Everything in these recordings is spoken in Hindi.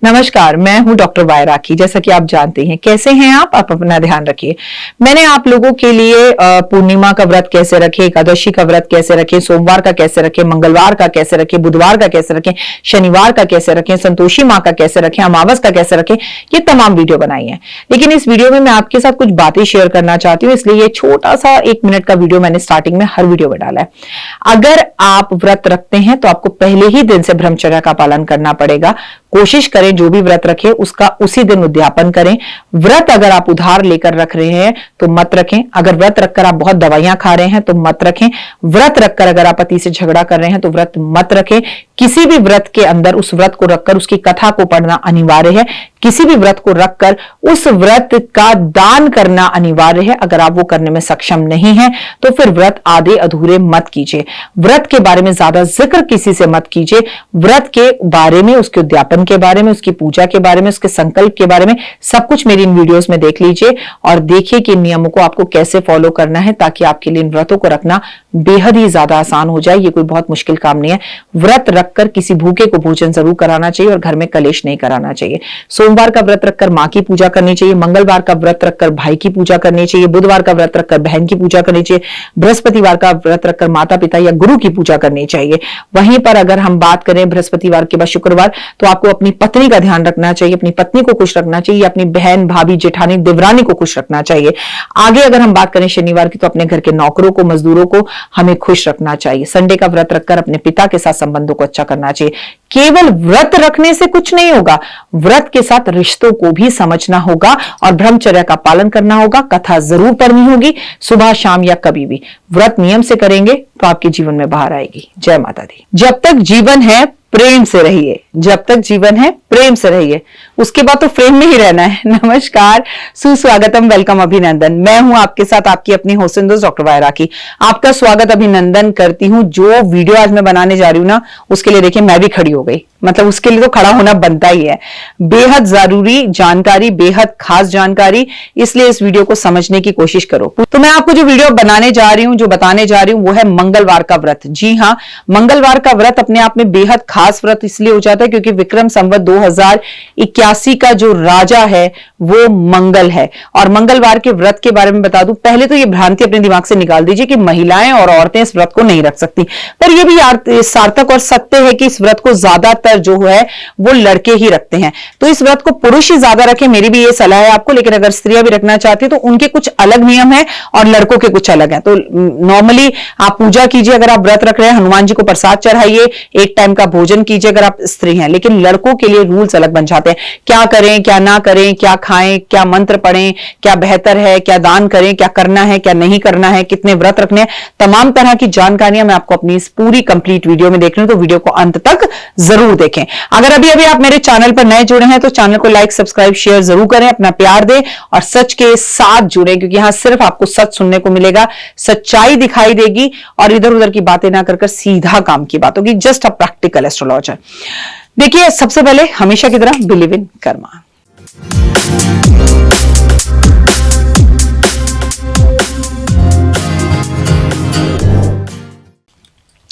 नमस्कार, मैं हूं डॉक्टर वाय राखी। जैसा कि आप जानते हैं, कैसे हैं आप अपना ध्यान रखिए। मैंने आप लोगों के लिए पूर्णिमा का व्रत कैसे रखें, एकादशी का व्रत कैसे रखें, सोमवार का कैसे रखें, मंगलवार का कैसे रखें, बुधवार का कैसे रखें, शनिवार का कैसे रखें, संतोषी माँ का कैसे रखें, अमावस का कैसे रखें, ये तमाम वीडियो बनाई है। लेकिन इस वीडियो में मैं आपके साथ कुछ बातें शेयर करना चाहती हूँ, इसलिए ये छोटा सा 1 मिनट का वीडियो मैंने स्टार्टिंग में हर वीडियो में डाला है। अगर आप व्रत रखते हैं तो आपको पहले ही दिन से ब्रह्मचर्य का पालन करना पड़ेगा। कोशिश करें जो भी व्रत रखे उसका उसी दिन उद्यापन करें। व्रत अगर आप उधार लेकर रख रहे हैं तो मत रखें। अगर व्रत रखकर आप बहुत दवाइयां खा रहे हैं तो मत रखें। व्रत रखकर अगर आप पति से झगड़ा कर रहे हैं तो व्रत मत रखें। किसी भी व्रत के अंदर उस व्रत को रखकर उसकी कथा को पढ़ना अनिवार्य है। किसी भी व्रत को रखकर उस व्रत का दान करना अनिवार्य है। अगर आप वो करने में सक्षम नहीं है तो फिर व्रत आधे अधूरे मत कीजिए। व्रत के बारे में ज्यादा जिक्र किसी से मत कीजिए। व्रत के बारे में, उसके उद्यापन के बारे में, उसकी पूजा के बारे में, उसके संकल्प के बारे में सब कुछ मेरी इन वीडियोस में देख लीजिए और देखिए कि इन नियमों को आपको कैसे फॉलो करना है ताकि आपके लिए इन व्रतों को रखना बेहद ही ज्यादा आसान हो जाए। ये कोई बहुत मुश्किल काम नहीं है। व्रत रखकर किसी भूखे को भोजन जरूर कराना चाहिए और घर में कलेश नहीं कराना चाहिए। सोमवार का व्रत रखकर मां की पूजा करनी चाहिए। मंगलवार का व्रत रखकर भाई की पूजा करनी चाहिए। बुधवार का व्रत रखकर बहन की पूजा करनी चाहिए। बृहस्पतिवार का व्रत रखकर माता पिता या गुरु की पूजा करनी चाहिए। वहीं पर अगर हम बात करें बृहस्पतिवार के बाद शुक्रवार, तो आपको अपनी पत्नी का ध्यान रखना चाहिए, अपनी पत्नी को खुश रखना चाहिए, अपनी बहन, भाभी, जेठानी, देवरानी को खुश रखना चाहिए। आगे अगर हम बात करें शनिवार की, तो अपने घर के नौकरों को, मजदूरों को हमें खुश रखना चाहिए। संडे का व्रत रखकर अपने पिता के साथ संबंधों को अच्छा करना चाहिए। केवल व्रत रखने से कुछ नहीं होगा, व्रत के साथ रिश्तों को भी समझना होगा और ब्रह्मचर्य का पालन करना होगा। कथा जरूर पढ़नी होगी, सुबह शाम या कभी भी। व्रत नियम से करेंगे तो आपके जीवन में बाहर आएगी। जय माता दी। जब तक जीवन है प्रेम से रहिए। जब तक जीवन है प्रेम से रहिए, उसके बाद तो प्रेम में ही रहना है। नमस्कार, सुस्वागतम, वेलकम, अभिनंदन। मैं हूं आपके साथ आपकी अपनी होस्ट दोस्त डॉक्टर वाय राखी। आपका स्वागत अभिनंदन करती हूं। जो वीडियो आज मैं बनाने जा रही हूं ना, उसके लिए देखिए मैं भी खड़ी हो गई। मतलब उसके लिए तो खड़ा होना बनता ही है। बेहद जरूरी जानकारी, बेहद खास जानकारी, इसलिए इस वीडियो को समझने की कोशिश करो। तो मैं आपको जो वीडियो बनाने जा रही हूं, जो बताने जा रही हूं, वो है मंगलवार का व्रत। जी हाँ, मंगलवार का व्रत अपने आप में बेहद खास व्रत इसलिए हो जाता है क्योंकि विक्रम संवत 2081 का जो राजा है वो मंगल है। और मंगलवार के व्रत के बारे में बता दूं, पहले तो ये भ्रांति अपने दिमाग से निकाल दीजिए कि महिलाएं और औरतें इस व्रत को नहीं रख सकती, पर यह भी सार्थक और सत्य है कि इस व्रत को ज्यादातर जो है वो लड़के ही रखते हैं। तो इस व्रत को पुरुष ही ज्यादा रखें, मेरी भी ये सलाह है आपको। लेकिन अगर स्त्रियां भी रखना चाहती है तो उनके कुछ अलग नियम है और लड़कों के कुछ अलग है। तो नॉर्मली आप पूजा कीजिए, अगर आप व्रत रख रहे हैं, हनुमान जी को प्रसाद चढ़ाइए, एक टाइम का भोजन कीजिए अगर आप स्त्री हैं। लेकिन लड़कों के लिए रूल्स अलग बन जाते हैं। क्या करें, क्या ना करें, क्या खाएं, क्या मंत्र पढ़ें, क्या बेहतर है, क्या दान करें, क्या करना है, क्या नहीं करना है, कितने व्रत रखने हैं, तमाम तरह की जानकारियां मैं आपको अपनी इस पूरी कंप्लीट वीडियो में देख रही हूं। तो वीडियो को अंत तक जरूर देखें। अगर अभी अभी आप मेरे चैनल पर नए जुड़े हैं तो चैनल को लाइक, सब्सक्राइब, शेयर जरूर करें, अपना प्यार दें और सच के साथ जुड़े, क्योंकि यहां सिर्फ आपको सच सुनने को मिलेगा, सच्चाई दिखाई देगी और इधर उधर की बातें ना कर सीधा काम की बात होगी। Just a practical astrologer. देखिए, सबसे पहले हमेशा की तरह बिलीव इन कर्मा।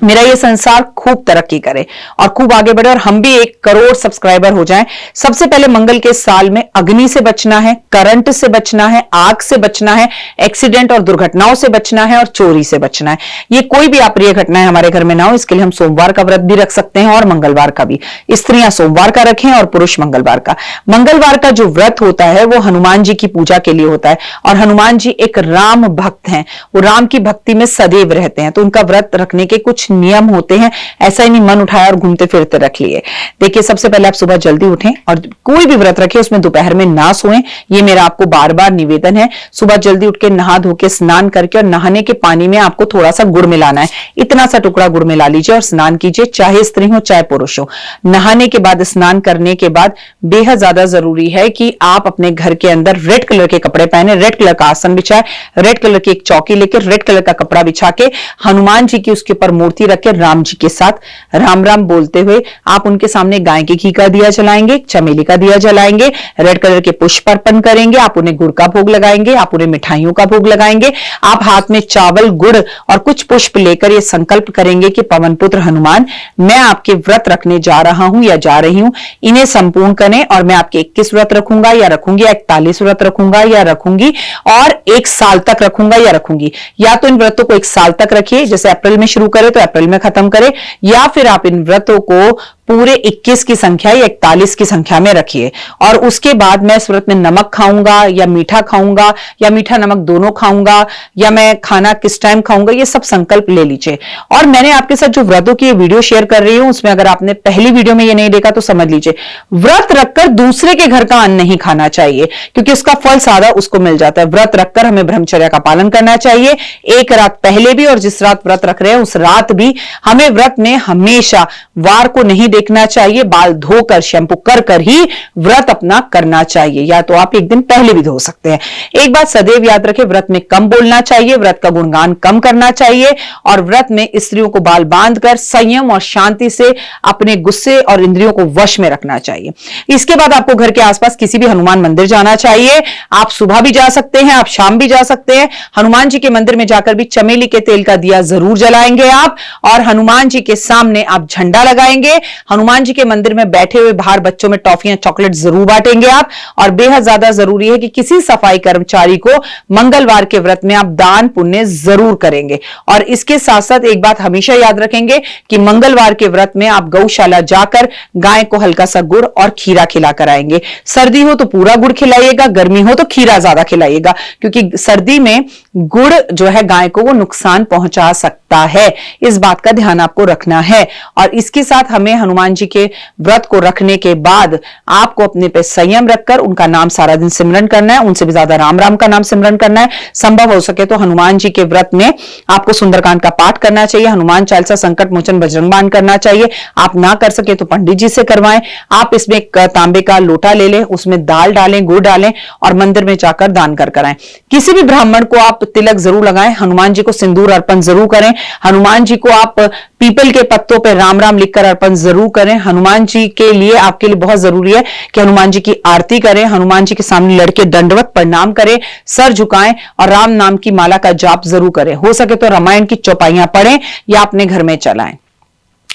मेरा ये संसार खूब तरक्की करे और खूब आगे बढ़े और हम भी 1 करोड़ सब्सक्राइबर हो जाएं। सबसे पहले मंगल के साल में अग्नि से बचना है, करंट से बचना है, आग से बचना है, एक्सीडेंट और दुर्घटनाओं से बचना है और चोरी से बचना है। ये कोई भी अप्रिय घटनाएं हमारे घर में ना हो, इसके लिए हम सोमवार का व्रत भी रख सकते हैं और मंगलवार का भी। स्त्रियां सोमवार का रखें और पुरुष मंगलवार का। मंगलवार का जो व्रत होता है वो हनुमान जी की पूजा के लिए होता है और हनुमान जी एक राम भक्त हैं। वो राम की भक्ति में सदैव रहते हैं, तो उनका व्रत रखने के कुछ नियम होते हैं। ऐसा ही नहीं मन उठाया और घूमते फिरते रख लिए। देखिए, सबसे पहले आप सुबह जल्दी उठें और कोई भी व्रत रखें उसमें दोपहर में ना सोएं। ये मेरा आपको बार बार निवेदन है। सुबह जल्दी उठ के नहा धो के स्नान करके और नहाने के पानी में आपको थोड़ा सा गुड़ मिलाना है। इतना सा टुकड़ा गुड़ मिला लीजिए और स्नान कीजिए, चाहे स्त्री हो चाहे पुरुष हो। नहाने के बाद, स्नान करने के बाद बेहद ज्यादा जरूरी है कि आप अपने घर के अंदर रेड कलर के कपड़े पहने, रेड कलर का आसन बिछाए, रेड कलर की एक चौकी लेकर रेड कलर का कपड़ा बिछा के हनुमान जी की उसके ऊपर मूर्ति आरती रख के राम जी के साथ राम राम बोलते हुए आप उनके सामने गाय के घी का दिया जलाएंगे, चमेली का दिया जलाएंगे, रेड कलर के पुष्प अर्पण करेंगे, आप उन्हें गुड़ का भोग लगाएंगे, आप उन्हें मिठाइयों का भोग लगाएंगे। आप हाथ में चावल, गुड़ और कुछ पुष्प लेकर ये संकल्प करेंगे कि पवन पुत्र हनुमान, मैं आपके व्रत रखने जा रहा हूं या जा रही हूं, इन्हें संपूर्ण करें और मैं आपके 21 व्रत रखूंगा या रखूंगी, 41 व्रत रखूंगा या रखूंगी, और 1 साल तक रखूंगा या रखूंगी। या तो इन व्रतों को 1 साल तक रखिए, जैसे अप्रैल में शुरू करें तो अप्रैल में खत्म करें, या फिर आप इन व्रतों को पूरे 21 की संख्या या 41 की संख्या में रखिए। और उसके बाद मैं इस व्रत में नमक खाऊंगा या मीठा खाऊंगा या मीठा नमक दोनों खाऊंगा, या मैं खाना किस टाइम खाऊंगा, ये सब संकल्प ले लीजिए। और मैंने आपके साथ जो व्रतों की वीडियो शेयर कर रही हूं, उसमें अगर आपने पहली वीडियो में ये नहीं देखा तो समझ लीजिए, व्रत रखकर दूसरे के घर का अन्न नहीं खाना चाहिए, क्योंकि उसका फल सादा उसको मिल जाता है। व्रत रखकर हमें ब्रह्मचर्य का पालन करना चाहिए, एक रात पहले भी और जिस रात व्रत रख रहे हैं उस रात भी हमें व्रत में हमेशा वार को नहीं देखना चाहिए, बाल धोकर शैंपू कर कर ही व्रत अपना करना चाहिए, या तो आप एक दिन पहले भी धो सकते हैं। एक बात सदैव याद रखें, व्रत में कम बोलना चाहिए, व्रत का गुणगान कम करना चाहिए, और व्रत में स्त्रियों को बाल बांधकर संयम और शांति से अपने गुस्से और इंद्रियों को वश में रखना चाहिए। इसके बाद आपको घर के आसपास किसी भी हनुमान मंदिर जाना चाहिए। आप सुबह भी जा सकते हैं, आप शाम भी जा सकते हैं। हनुमान जी के मंदिर में जाकर भी चमेली के तेल का दिया जरूर जलाएंगे आप, और हनुमान जी के सामने आप झंडा लगाएंगे। हनुमान जी के मंदिर में बैठे हुए बाहर बच्चों में टॉफियां, चॉकलेट जरूर बांटेंगे आप। और बेहद ज्यादा जरूरी है कि किसी सफाई कर्मचारी को मंगलवार के व्रत में आप दान पुण्य जरूर करेंगे। और इसके साथ साथ एक बात हमेशा याद रखेंगे कि मंगलवार के व्रत में आप गौशाला जाकर गाय को हल्का सा गुड़ और खीरा खिलाकर आएंगे। सर्दी हो तो पूरा गुड़ खिलाइएगा, गर्मी हो तो खीरा ज्यादा खिलाइएगा, क्योंकि सर्दी में गुड़ जो है गाय को वो नुकसान पहुंचा सकता है। इस बात का ध्यान आपको रखना है। और इसके साथ हमें हनुमान जी के व्रत को रखने के बाद आपको अपने पे संयम रखकर उनका नाम सारा दिन सिमरन करना है, उनसे भी ज्यादा राम राम का नाम सिमरन करना है। संभव हो सके तो हनुमान जी के व्रत में आपको सुंदरकांड का पाठ करना चाहिए, हनुमान चालीसा, संकट मोचन, बजरंग बाण करना चाहिए। आप ना कर सके तो पंडित जी से करवाएं। आप इसमें एक तांबे का लोटा ले लें, उसमें दाल डालें, गुड़ डालें और मंदिर में जाकर दान कर आएं। किसी भी ब्राह्मण को आप तिलक जरूर लगाएं, हनुमान जी को सिंदूर अर्पण जरूर करें, हनुमान जी को आप पीपल के पत्तों पर राम राम लिखकर अर्पण जरूर करें। हनुमान जी के लिए, आपके लिए बहुत जरूरी है कि हनुमान जी की आरती करें, हनुमान जी के सामने लड़के दंडवत प्रणाम करें, सर झुकाएं और राम नाम की माला का जाप जरूर करें। हो सके तो रामायण की चौपाइयां पढ़ें या अपने घर में चलाएं।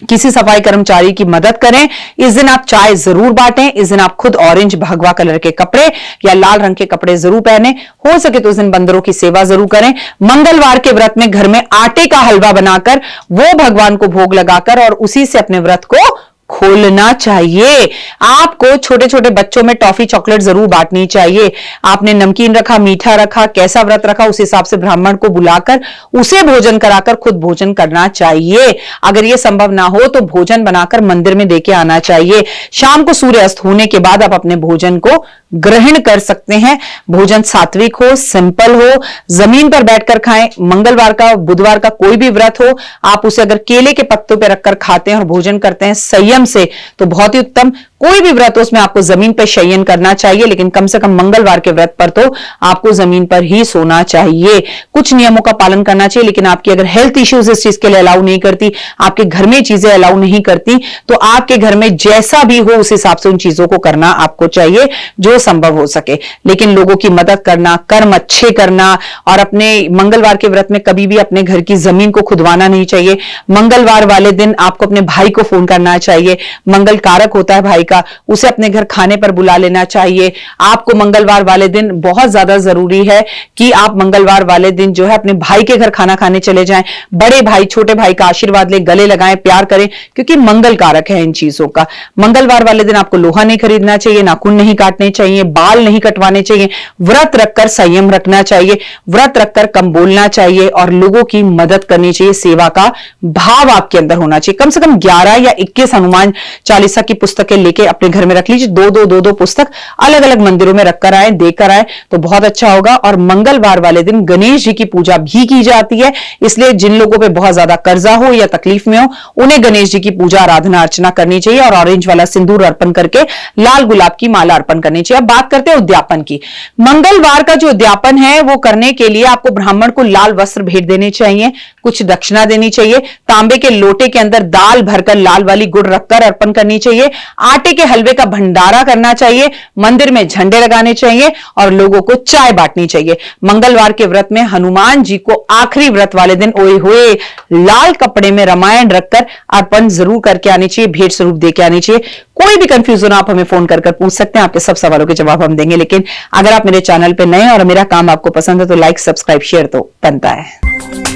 किसी सफाई कर्मचारी की मदद करें। इस दिन आप चाय जरूर बांटें। इस दिन आप खुद ऑरेंज भगवा कलर के कपड़े या लाल रंग के कपड़े जरूर पहने। हो सके तो उस दिन बंदरों की सेवा जरूर करें। मंगलवार के व्रत में घर में आटे का हलवा बनाकर वो भगवान को भोग लगाकर और उसी से अपने व्रत को खोलना चाहिए। आपको छोटे छोटे बच्चों में टॉफी, चॉकलेट जरूर बांटनी चाहिए। आपने नमकीन रखा, मीठा रखा, कैसा व्रत रखा उस हिसाब से ब्राह्मण को बुलाकर उसे भोजन कराकर खुद भोजन करना चाहिए। अगर यह संभव ना हो तो भोजन बनाकर मंदिर में देके आना चाहिए। शाम को सूर्य अस्त होने के बाद आप अपने भोजन को ग्रहण कर सकते हैं। भोजन सात्विक हो, सिंपल हो, जमीन पर बैठकर खाएं। मंगलवार का, बुधवार का कोई भी व्रत हो, आप उसे अगर केले के पत्तों पर रखकर खाते हैं और भोजन करते हैं संयम से तो बहुत ही उत्तम। कोई भी व्रत हो उसमें आपको जमीन पर शयन करना चाहिए, लेकिन कम से कम मंगलवार के व्रत पर तो आपको जमीन पर ही सोना चाहिए। कुछ नियमों का पालन करना चाहिए, लेकिन आपकी अगर हेल्थ इश्यूज इस चीज के लिए अलाउ नहीं करती, आपके घर में चीजें अलाउ नहीं करती, तो आपके घर में जैसा भी हो उस हिसाब से उन चीजों को करना आपको चाहिए जो संभव हो सके। लेकिन लोगों की मदद करना, कर्म अच्छे करना और अपने मंगलवार के व्रत में कभी भी अपने घर की जमीन को खुदवाना नहीं चाहिए। मंगलवार वाले दिन आपको अपने भाई को फोन करना चाहिए। मंगल कारक होता है भाई का, उसे अपने घर खाने पर बुला लेना चाहिए। आपको मंगलवार वाले दिन बहुत ज्यादा जरूरी है कि आप मंगलवार वाले दिन जो है अपने भाई के घर खाना खाने चले जाएं। बड़े भाई छोटे भाई का आशीर्वाद ले, गले लगाएं, प्यार करें, क्योंकि मंगल कारक है इन चीजों का। मंगलवार वाले दिन आपको लोहा नहीं खरीदना चाहिए, नाखून नहीं काटने चाहिए, बाल नहीं कटवाने चाहिए। व्रत रखकर संयम रखना चाहिए, व्रत रखकर कम बोलना चाहिए और लोगों की मदद करनी चाहिए। सेवा का भाव आपके अंदर होना चाहिए। कम से कम 11 या 21 हनुमान चालीसा की पुस्तकें लेके अपने घर में रख लीजिए। दो पुस्तक अलग अलग मंदिरों में रखकर आए, देकर आए तो बहुत अच्छा होगा। और मंगलवार वाले दिन गणेश जी की पूजा भी की जाती है, इसलिए जिन लोगों पे बहुत ज्यादा कर्जा हो या तकलीफ में हो उन्हें गणेश जी की पूजा, आराधना, अर्चना करनी चाहिए और ऑरेंज वाला सिंदूर अर्पण करके लाल गुलाब की माला अर्पण करनी चाहिए। अब बात करते हैं उद्यापन की। मंगलवार का जो उद्यापन है वो करने के लिए आपको ब्राह्मण को लाल वस्त्र भेंट देने चाहिए, कुछ दक्षिणा देनी चाहिए, तांबे के लोटे के अंदर दाल भरकर लाल वाली गुड़ रखकर अर्पण करनी चाहिए, आटे के हलवे का भंडारा करना चाहिए, मंदिर में झंडे लगाने चाहिए और लोगों को चाय बांटनी चाहिए। मंगलवार के व्रत में हनुमान जी को आखिरी व्रत वाले दिन ओए हुए लाल कपड़े में रामायण रखकर अर्पण जरूर करके आनी चाहिए, भेंट स्वरूप दे के आनी चाहिए। कोई भी कंफ्यूजन आप हमें फोन कर पूछ सकते हैं, आपके सब सवालों के जवाब हम देंगे। लेकिन अगर आप मेरे चैनल पे नए और मेरा काम आपको पसंद है तो लाइक, सब्सक्राइब, शेयर तो बनता है।